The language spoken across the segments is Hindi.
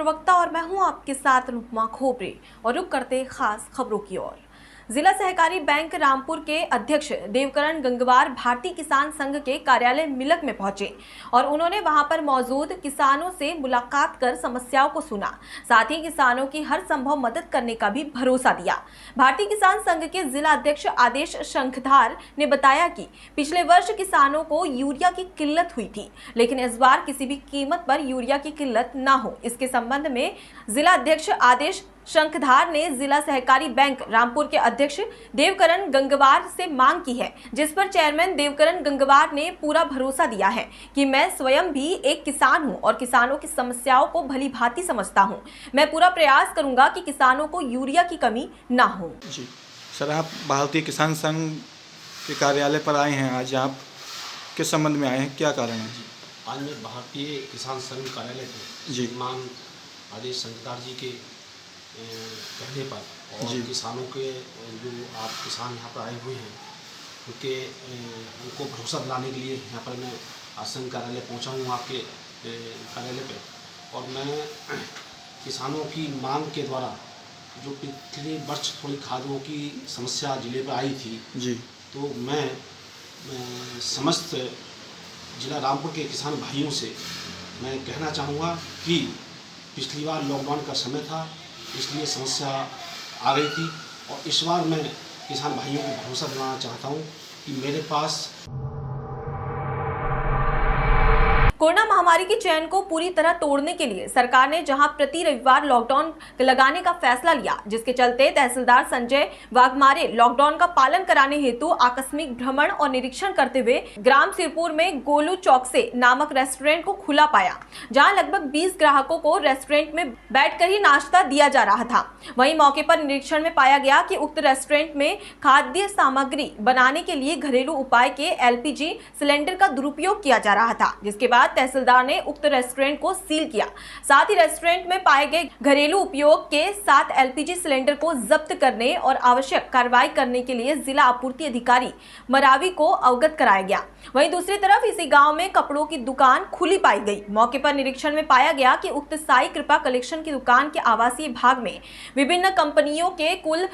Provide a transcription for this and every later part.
प्रवक्ता और मैं हूं आपके साथ अनुपमा खोपरे और रुक करते खास खबरों की ओर। जिला सहकारी बैंक रामपुर के अध्यक्ष देवकरण गंगवार भारतीय किसान संघ के कार्यालय मिलक में पहुंचे और उन्होंने वहां पर मौजूद किसानों से मुलाकात कर समस्याओं को सुना, साथ ही किसानों की हर संभव मदद करने का भी भरोसा दिया। भारतीय किसान संघ के जिला अध्यक्ष आदेश शंखधार ने बताया कि पिछले वर्ष किसानों को यूरिया की किल्लत हुई थी, लेकिन इस बार किसी भी कीमत पर यूरिया की किल्लत न हो, इसके संबंध में जिला अध्यक्ष आदेश शंखधार ने जिला सहकारी बैंक रामपुर के अध्यक्ष देवकरण गंगवार से मांग की है, जिस पर चेयरमैन देवकरण गंगवार ने पूरा भरोसा दिया है कि मैं स्वयं भी एक किसान हूं और किसानों की समस्याओं को भली भांति समझता हूं। मैं पूरा प्रयास करूंगा कि किसानों को यूरिया की कमी ना हो। जी सर, आप भारतीय किसान संघ के कार्यालय पर आए हैं, आज आप किस संबंध में आए हैं, क्या कारण है? आज मैं भारतीय किसान संघ कार्यालय के श्रीमान आदेश शंखधार जी के कहने पर और किसानों के जो आप किसान यहाँ पर आए हुए हैं उनको भरोसा दिलाने के लिए यहाँ पर मैं आज संघ कार्यालय पहुँचा हूँ आपके कार्यालय पे। और मैं किसानों की मांग के द्वारा जो पिछले वर्ष थोड़ी खादों की समस्या जिले पर आई थी तो मैं समस्त जिला रामपुर के किसान भाइयों से मैं कहना चाहूँगा कि पिछली बार लॉकडाउन का समय था, इसलिए समस्या आ गई थी और इस बार मैं किसान भाइयों को भरोसा दिलाना चाहता हूं कि मेरे पास कोरोना महामारी की चेन को पूरी तरह तोड़ने के लिए सरकार ने जहां प्रति रविवार लॉकडाउन लगाने का फैसला लिया, जिसके चलते तहसीलदार संजय वाघमारे लॉकडाउन का पालन कराने हेतु आकस्मिक भ्रमण और निरीक्षण करते हुए ग्राम सिरपुर में गोलू चौकसे नामक रेस्टोरेंट को खुला पाया, जहां लगभग 20 ग्राहकों को रेस्टोरेंट में बैठकर ही नाश्ता दिया जा रहा था। वहीं मौके पर निरीक्षण में पाया गया कि उक्त रेस्टोरेंट में खाद्य सामग्री बनाने के लिए घरेलू उपाय के LPG सिलेंडर का दुरुपयोग किया जा रहा था, जिसके बाद तहसीलदार ने उक्त रेस्टोरेंट को सील किया। साथ ही रेस्टोरेंट में पाए गए घरेलू उपयोग के 7 LPG सिलेंडर को जब्त करने और आवश्यक कार्रवाई करने के लिए जिला आपूर्ति अधिकारी मरावी को अवगत कराया गया। वहीं दूसरी तरफ इसी गांव में कपड़ों की दुकान खुली पाई गई। मौके पर निरीक्षण में पाया गया कि उक्त साई कृपा कलेक्शन की दुकान के आवासीय भाग में विभिन्न कंपनियों के कुल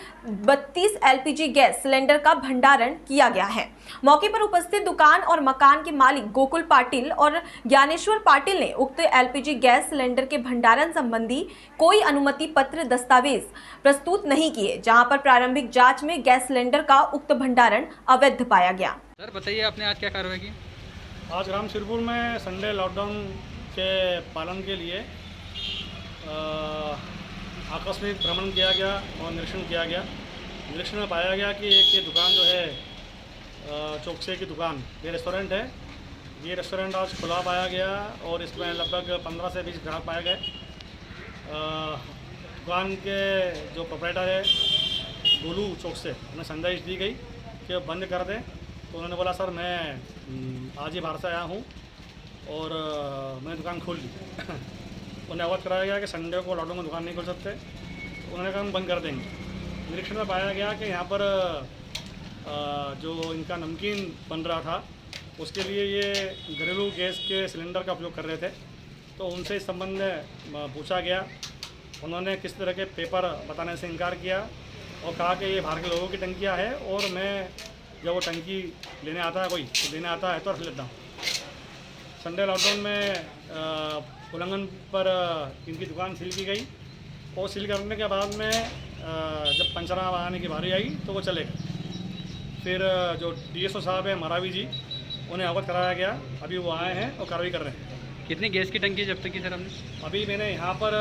32 LPG गैस सिलेंडर का भंडारण किया गया है। मौके पर उपस्थित दुकान और मकान के मालिक गोकुल पाटिल और ज्ञानेश्वर पाटिल ने उक्त LPG गैस सिलेंडर के भंडारण संबंधी कोई अनुमति पत्र दस्तावेज प्रस्तुत नहीं किए, जहां पर प्रारंभिक जांच में गैस सिलेंडर का उक्त भंडारण अवैध पाया गया। सर बताइए, आपने आज क्या कार्रवाई की? आज ग्राम सिरपुर में संडे लॉकडाउन के पालन के लिए आकस्मिक भ्रमण किया गया और निरीक्षण किया गया। निरीक्षण में पाया गया कि एक ये दुकान जो है चौकसे की दुकान, ये रेस्टोरेंट है, ये रेस्टोरेंट आज खुला पाया गया और इसमें लगभग 15 से 20 ग्राहक पाए गए। दुकान के जो प्रोप्राइटर है गोलू चौकसे, उन्हें संदेश दी गई कि बंद कर दें, तो उन्होंने बोला सर मैं आज ही बाहर से आया हूँ और मैंने दुकान खोल ली। उन्हें अवगत कराया गया कि संडे को लॉकडाउन में दुकान नहीं खोल सकते, तो उन्होंने कहा हम बंद कर देंगे। निरीक्षण में पाया गया कि यहाँ पर जो इनका नमकीन बन रहा था उसके लिए ये घरेलू गैस के सिलेंडर का उपयोग कर रहे थे, तो उनसे इस संबंध में पूछा गया। उन्होंने किस तरह के पेपर बताने से इनकार किया और कहा कि ये बाहर के लोगों की टंकियाँ है और मैं जब वो टंकी लेने आता है तो रख लेता हूँ। संडे लॉकडाउन में उल्लंघन पर इनकी दुकान सील की गई और सील करने के बाद में जब पंचनामा आने की बारी आई तो वो चले गए। फिर जो DSO साहब है मरावी जी, उन्हें अवगत कराया गया। अभी वो आए हैं और कार्रवाई कर रहे हैं। कितनी गैस की टंकी जब्त की सर हमने? अभी मैंने यहाँ पर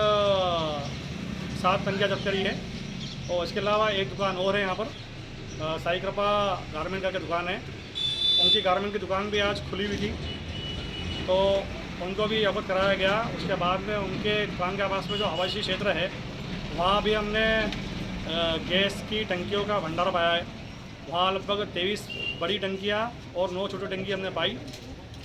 7 टंकियाँ जब्त करी है और इसके अलावा एक दुकान और है यहाँ पर, साई कृपा गारमेंट करके दुकान है, उनकी गारमेंट की दुकान भी आज खुली हुई थी, तो उनको भी अवगत कराया गया। उसके बाद में उनके दुकान के आसपास में जो आवासीय क्षेत्र है वहाँ भी हमने गैस की टंकियों का भंडार पाया है। वहाँ लगभग 23 बड़ी टंकियाँ और 9 छोटी टंकी हमने पाई।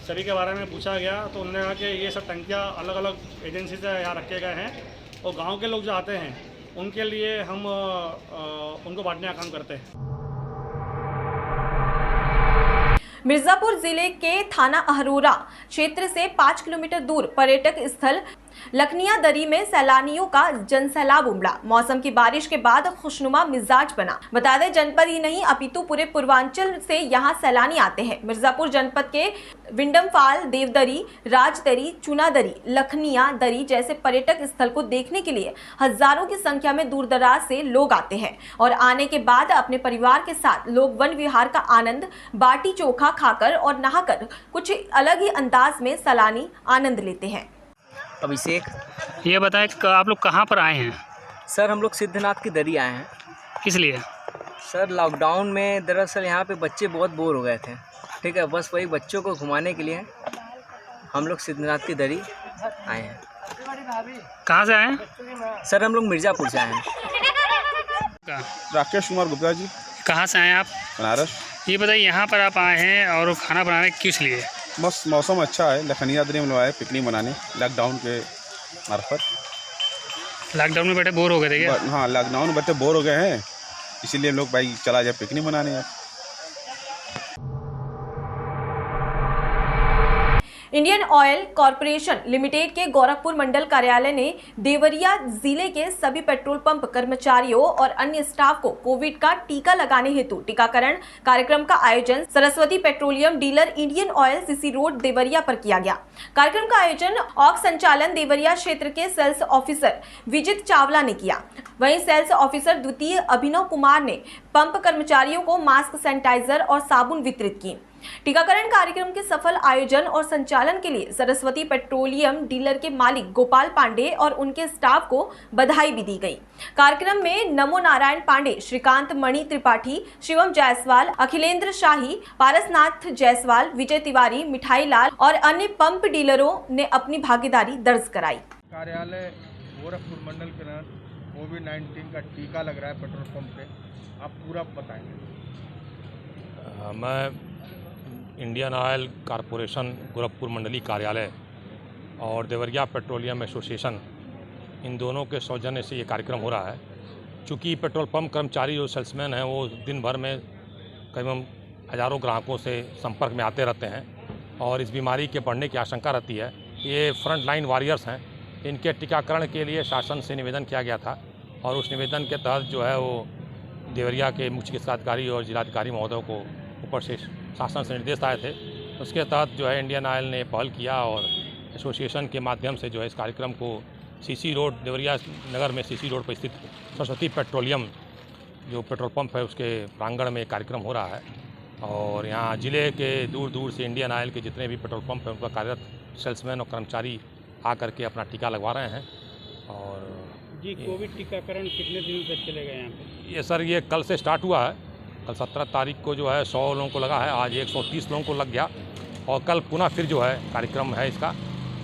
सभी के बारे में पूछा गया तो उन्होंने कहा कि ये सब टंकियाँ अलग अलग एजेंसी से यहाँ रखे गए हैं और गांव के लोग जो आते हैं उनके लिए हम उनको बांटने का काम करते हैं। मिर्जापुर जिले के थाना अहरोरा क्षेत्र से 5 किलोमीटर दूर पर्यटक स्थल लखनिया दरी में सैलानियों का जनसैलाब उमड़ा। मौसम की बारिश के बाद खुशनुमा मिजाज बना। बता दें, जनपद ही नहीं अपितु पूरे पूर्वांचल से यहां सैलानी आते हैं। मिर्जापुर जनपद के विंडमफाल, देवदरी, राजदरी, चुनादरी, लखनिया दरी जैसे पर्यटक स्थल को देखने के लिए हजारों की संख्या में दूर दराज से लोग आते हैं और आने के बाद अपने परिवार के साथ लोग वन विहार का आनंद बाटी चोखा खाकर और नहाकर कुछ अलग ही अंदाज में सैलानी आनंद लेते हैं। अभिषेक। ये बताएं आप लोग कहाँ पर आए हैं? सर हम लोग सिद्धनाथ की दरी आए हैं। किस लिए? सर लॉकडाउन में दरअसल यहाँ पे बच्चे बहुत बोर हो गए थे, ठीक है, बस वही बच्चों को घुमाने के लिए हम लोग सिद्धनाथ की दरी आए हैं। कहाँ से आए हैं? सर हम लोग मिर्ज़ापुर से आए हैं। राकेश कुमार गुप्ता जी। कहाँ से आए हैं आप? बनारस। ये बताइए यहाँ पर आप आए हैं और खाना बनाने किस लिए? बस मौसम अच्छा है, लखनिया दरी में लोग आए पिकनिक मनाने लॉकडाउन के मार्फत। लॉकडाउन में बैठे बोर हो गए थे क्या? हाँ, लॉकडाउन में बैठे बोर हो गए हैं, इसीलिए लोग भाई चला जाए पिकनिक मनाने। यार इंडियन ऑयल कॉरपोरेशन लिमिटेड के गोरखपुर मंडल कार्यालय ने देवरिया जिले के सभी पेट्रोल पंप कर्मचारियों और अन्य स्टाफ को कोविड का टीका लगाने हेतु टीकाकरण कार्यक्रम का आयोजन Saraswati petroleum dealer Indian oil CC road Deoria पर किया गया। कार्यक्रम का आयोजन ऑक संचालन देवरिया क्षेत्र के सेल्स ऑफिसर विजित चावला ने किया। वहीं सेल्स ऑफिसर द्वितीय अभिनव कुमार ने पंप कर्मचारियों को मास्क, सैनिटाइजर और साबुन वितरित की। टीकाकरण कार्यक्रम के सफल आयोजन और संचालन के लिए सरस्वती पेट्रोलियम डीलर के मालिक गोपाल पांडे और उनके स्टाफ को बधाई भी दी गई। कार्यक्रम में नमो नारायण पांडे, श्रीकांत मणि त्रिपाठी, शिवम जायसवाल, अखिलेंद्र शाही, पारसनाथ जायसवाल, विजय तिवारी, मिठाई लाल और अन्य पंप डीलरों ने अपनी भागीदारी दर्ज कराई। कार्यालय गोरखपुर मंडल के तहत कोविड-19 का टीका लग रहा है पेट्रोल पंप पे, आप पूरा बताएंगे। मैं इंडियन ऑयल कॉरपोरेशन गोरखपुर मंडली कार्यालय और देवरिया पेट्रोलियम एसोसिएशन, इन दोनों के सौजन्य से ये कार्यक्रम हो रहा है। चूँकि पेट्रोल पंप कर्मचारी जो सेल्समैन हैं वो दिन भर में करीबन हज़ारों ग्राहकों से संपर्क में आते रहते हैं और इस बीमारी के बढ़ने की आशंका रहती है। ये फ्रंट लाइन वॉरियर्स हैं, इनके टीकाकरण के लिए शासन से निवेदन किया गया था और उस निवेदन के तहत जो है वो देवरिया के मुख्य चिकित्साधिकारी और जिलाधिकारी महोदयों को ऊपर से शासन से निर्देश आए थे। उसके तहत जो है इंडियन ऑयल ने पहल किया और एसोसिएशन के माध्यम से जो है इस कार्यक्रम को सीसी रोड देवरिया नगर में सीसी रोड पर स्थित सरस्वती पेट्रोलियम जो पेट्रोल पंप है उसके प्रांगण में कार्यक्रम हो रहा है और यहाँ ज़िले के दूर दूर से इंडियन ऑयल के जितने भी पेट्रोल पंप हैं उनका कार्यरत सेल्समैन और कर्मचारी आकर के अपना टीका लगवा रहे हैं। और जी, कोविड टीकाकरण कितने दिनों तक चलेगा यहाँ पे? ये सर ये कल से स्टार्ट हुआ है। कल 17 तारीख को जो है 100 लोगों को लगा है, आज 130 लोगों को लग गया और कल पुनः फिर जो है कार्यक्रम है इसका,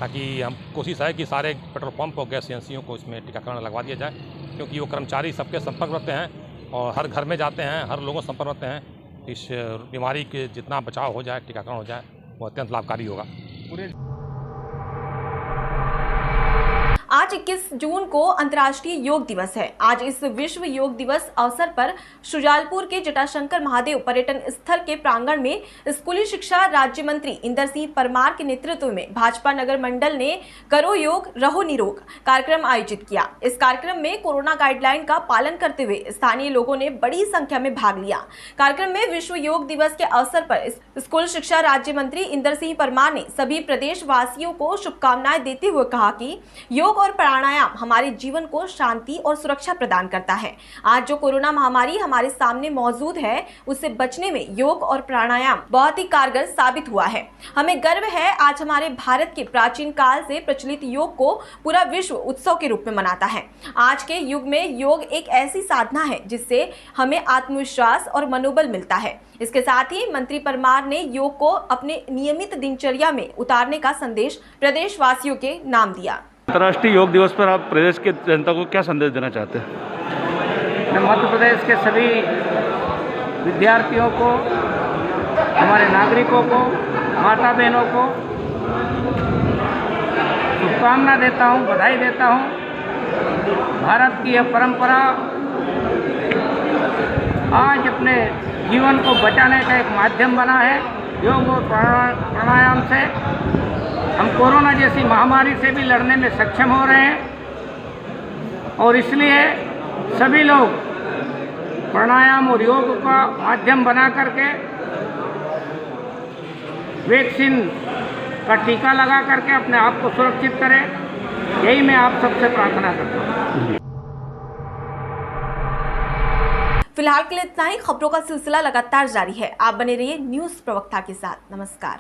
ताकि हम कोशिश है कि सारे पेट्रोल पंप और गैस एजेंसियों को इसमें टीकाकरण लगवा दिया जाए, क्योंकि वो कर्मचारी सबके संपर्क रहते हैं और हर घर में जाते हैं, हर लोगों से संपर्क रहते हैं। इस बीमारी के जितना बचाव हो जाए, टीकाकरण हो जाए, वो अत्यंत लाभकारी होगा। आज 21 जून को अंतर्राष्ट्रीय योग दिवस है। आज इस विश्व योग दिवस अवसर पर शुजालपुर के जटाशंकर महादेव पर्यटन स्थल के प्रांगण में स्कूली शिक्षा राज्य मंत्री इंदर सिंह परमार के नेतृत्व में भाजपा नगर मंडल ने करो योग रहो निरोग कार्यक्रम आयोजित किया। इस कार्यक्रम में कोरोना गाइडलाइन का पालन करते हुए स्थानीय लोगों ने बड़ी संख्या में भाग लिया। कार्यक्रम में विश्व योग दिवस के अवसर पर स्कूल शिक्षा राज्य मंत्री इंदर सिंह परमार ने सभी प्रदेश वासियों को शुभकामनाएं देते हुए कहा कि योग और प्राणायाम हमारे जीवन को शांति और सुरक्षा प्रदान करता है। आज जो कोरोना महामारी हमारे सामने मौजूद है उससे बचने में योग और प्राणायाम बहुत ही कारगर साबित हुआ है। हमें गर्व है आज हमारे भारत के प्राचीन काल से प्रचलित योग को पूरा विश्व उत्सव के रूप में मनाता है। आज के युग में योग एक ऐसी साधना है जिससे हमें आत्मविश्वास और मनोबल मिलता है। इसके साथ ही मंत्री परमार ने योग को अपने नियमित दिनचर्या में उतारने का संदेश प्रदेशवासियों के नाम दिया। अंतर्राष्ट्रीय योग दिवस पर आप प्रदेश के जनता को क्या संदेश देना चाहते हैं? मैं मध्य प्रदेश के सभी विद्यार्थियों को, हमारे नागरिकों को, माता बहनों को शुभकामना देता हूं, बधाई देता हूं। भारत की यह परंपरा आज अपने जीवन को बचाने का एक माध्यम बना है। योग और प्राणायाम से हम कोरोना जैसी महामारी से भी लड़ने में सक्षम हो रहे हैं। और इसलिए सभी लोग प्राणायाम और योग का माध्यम बना करके वैक्सीन का टीका लगा करके अपने आप को सुरक्षित करें, यही मैं आप सबसे प्रार्थना करता हूँ। फिलहाल के लिए इतना ही। खबरों का सिलसिला लगातार जारी है। आप बने रहिए न्यूज़ प्रवक्ता के साथ। नमस्कार।